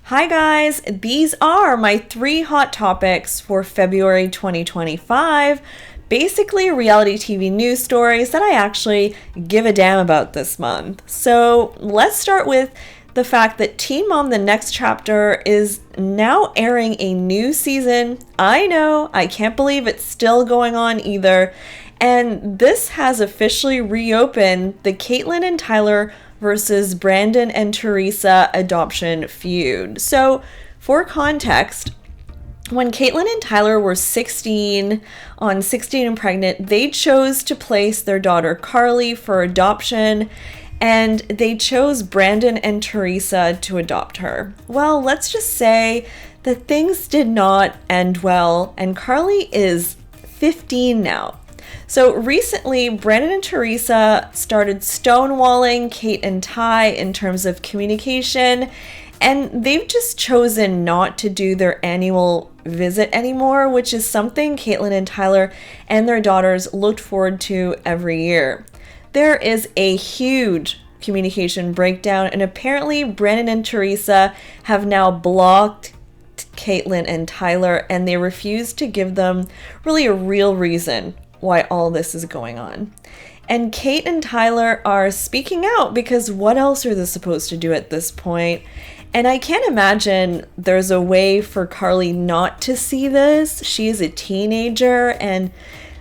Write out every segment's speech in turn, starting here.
Hi guys, these are my 3 hot topics for February 2025. Basically reality TV news stories that I actually give a damn about this month. So let's start with the fact that Teen Mom The Next Chapter is now airing a new season. I know, I can't believe it's still going on either. And this has officially reopened the Catelynn and Tyler versus Brandon and Teresa adoption feud. So, for context, when Catelynn and Tyler were 16 and Pregnant, they chose to place their daughter Carly for adoption, and they chose Brandon and Teresa to adopt her. Well, let's just say that things did not end well, and Carly is 15 now. So recently, Brandon and Teresa started stonewalling Cate and Ty in terms of communication, and they've just chosen not to do their annual visit anymore, which is something Catelynn and Tyler and their daughters looked forward to every year. There is a huge communication breakdown, and apparently Brandon and Teresa have now blocked Catelynn and Tyler, and they refuse to give them really a real reason why all this is going on. And Cate and Tyler are speaking out because what else are they supposed to do at this point? And I can't imagine there's a way for Carly not to see this. She is a teenager, and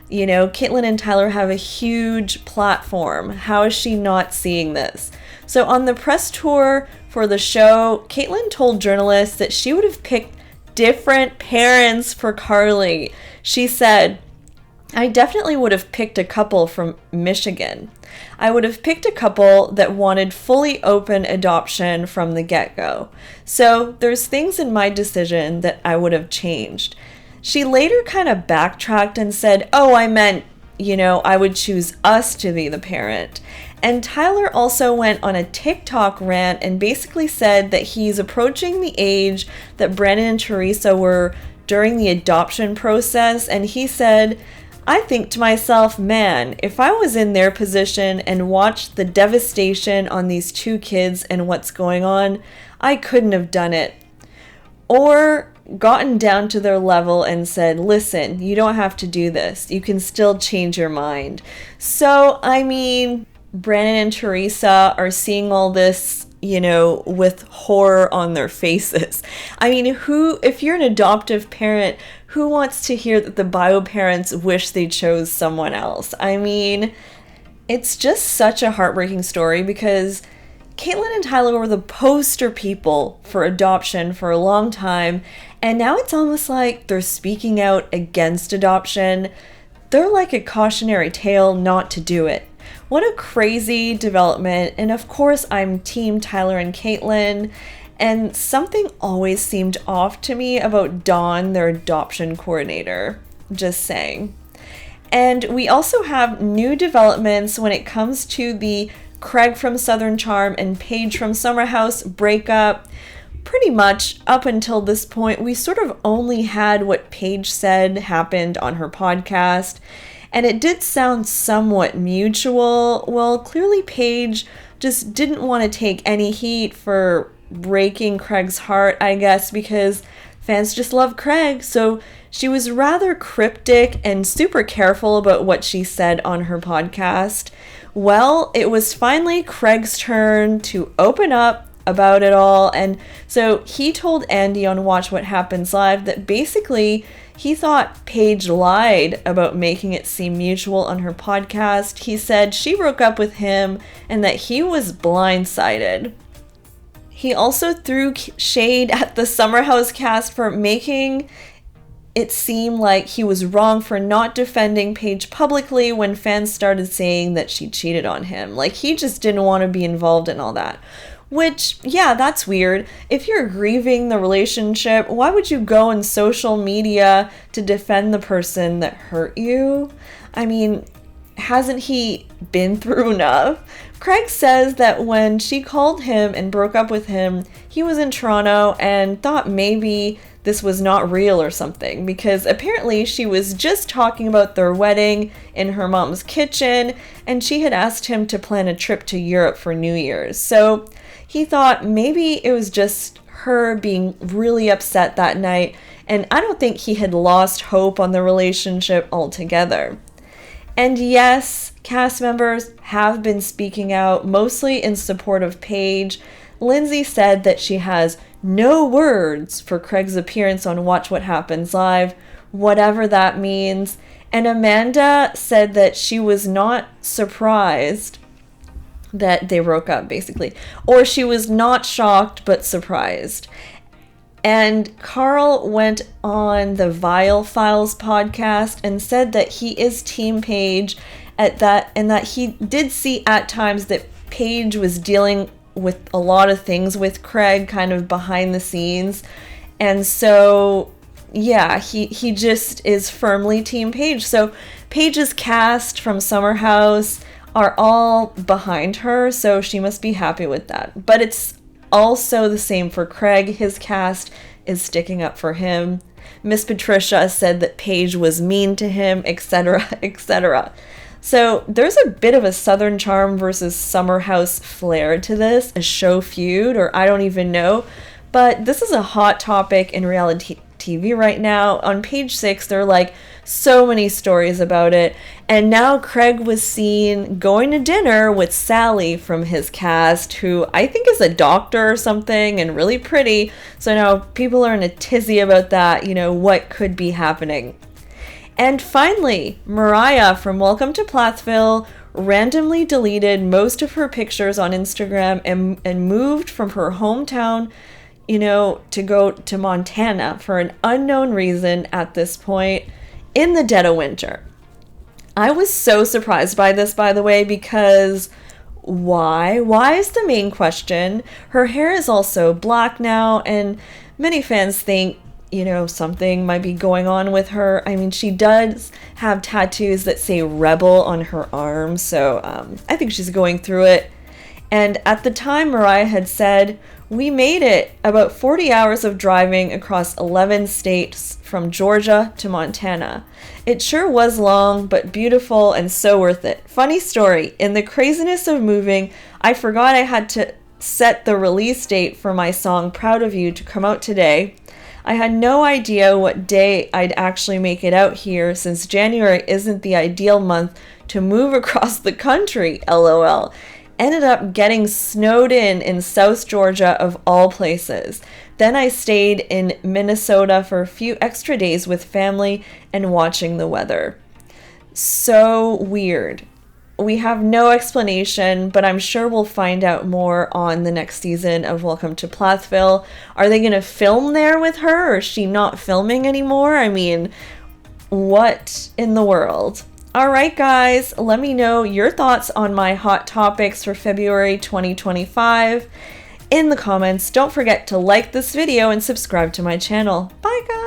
you know, Catelynn and Tyler have a huge platform. How is she not seeing this? So on the press tour for the show, Catelynn told journalists that she would have picked different parents for Carly. She said, "I definitely would have picked a couple from Michigan. I would have picked a couple that wanted fully open adoption from the get-go. So there's things in my decision that I would have changed." She later kind of backtracked and said, "Oh, I meant, I would choose us to be the parent." And Tyler also went on a TikTok rant and basically said that he's approaching the age that Brandon and Teresa were during the adoption process, and he said, "I think to myself, man, if I was in their position and watched the devastation on these 2 kids and what's going on, I couldn't have done it." Or gotten down to their level and said, "Listen, you don't have to do this. You can still change your mind." So, I mean, Brandon and Teresa are seeing all this, with horror on their faces. I mean, if you're an adoptive parent, who wants to hear that the bio parents wish they chose someone else? I mean, it's just such a heartbreaking story because Catelynn and Tyler were the poster people for adoption for a long time, and now it's almost like they're speaking out against adoption. They're like a cautionary tale not to do it. What a crazy development, and of course I'm team Tyler and Catelynn, and something always seemed off to me about Dawn, their adoption coordinator. Just saying. And we also have new developments when it comes to the Craig from Southern Charm and Paige from Summer House breakup. Pretty much up until this point, we sort of only had what Paige said happened on her podcast, and it did sound somewhat mutual. Well, clearly Paige just didn't want to take any heat for breaking Craig's heart, I guess, because fans just love Craig. So she was rather cryptic and super careful about what she said on her podcast. Well, it was finally Craig's turn to open up about it all, and so he told Andy on Watch What Happens Live that basically he thought Paige lied about making it seem mutual on her podcast. He said she broke up with him and that he was blindsided. He also threw shade at the Summer House cast for making it seem like he was wrong for not defending Paige publicly when fans started saying that she cheated on him. Like, he just didn't want to be involved in all that. Which, yeah, that's weird. If you're grieving the relationship, why would you go on social media to defend the person that hurt you? I mean, hasn't he been through enough? Craig says that when she called him and broke up with him, he was in Toronto and thought maybe this was not real or something, because apparently she was just talking about their wedding in her mom's kitchen, and she had asked him to plan a trip to Europe for New Year's. So he thought maybe it was just her being really upset that night, and I don't think he had lost hope on the relationship altogether. And yes, cast members have been speaking out, mostly in support of Paige. Lindsay said that she has no words for Craig's appearance on Watch What Happens Live, whatever that means. And Amanda said that she was not surprised that they broke up, basically. Or she was not shocked, but surprised. And Carl went on the Vile Files podcast and said that he is Team Paige and that he did see at times that Paige was dealing with a lot of things with Craig kind of behind the scenes. And so, yeah, he just is firmly Team Paige. So Paige's cast from Summer House are all behind her, so she must be happy with that. But it's also the same for Craig. His cast is sticking up for him. Miss Patricia said that Paige was mean to him, etc., etc. So there's a bit of a Southern Charm versus Summer House flair to this, a show feud, or I don't even know. But this is a hot topic in reality TV right now. On page 6, there are like so many stories about it. And now Craig was seen going to dinner with Sally from his cast, who I think is a doctor or something and really pretty. So now people are in a tizzy about that, what could be happening. And finally, Moriah from Welcome to Plathville randomly deleted most of her pictures on Instagram and moved from her hometown to go to Montana for an unknown reason at this point in the dead of winter. I was so surprised by this, by the way, because why? Why is the main question. Her hair is also black now, and many fans think, something might be going on with her. I mean, she does have tattoos that say Rebel on her arm, so I think she's going through it. And at the time, Moriah had said, "We made it, about 40 hours of driving across 11 states from Georgia to Montana. It sure was long, but beautiful and so worth it." Funny story, in the craziness of moving, I forgot I had to set the release date for my song Proud of You to come out today. I had no idea what day I'd actually make it out here, since January isn't the ideal month to move across the country, lol. Ended up getting snowed in South Georgia of all places. Then I stayed in Minnesota for a few extra days with family and watching the weather. So weird. We have no explanation, but I'm sure we'll find out more on the next season of Welcome to Plathville. Are they going to film there with her, or is she not filming anymore? I mean, what in the world? All right, guys, let me know your thoughts on my hot topics for February 2025 in the comments. Don't forget to like this video and subscribe to my channel. Bye, guys.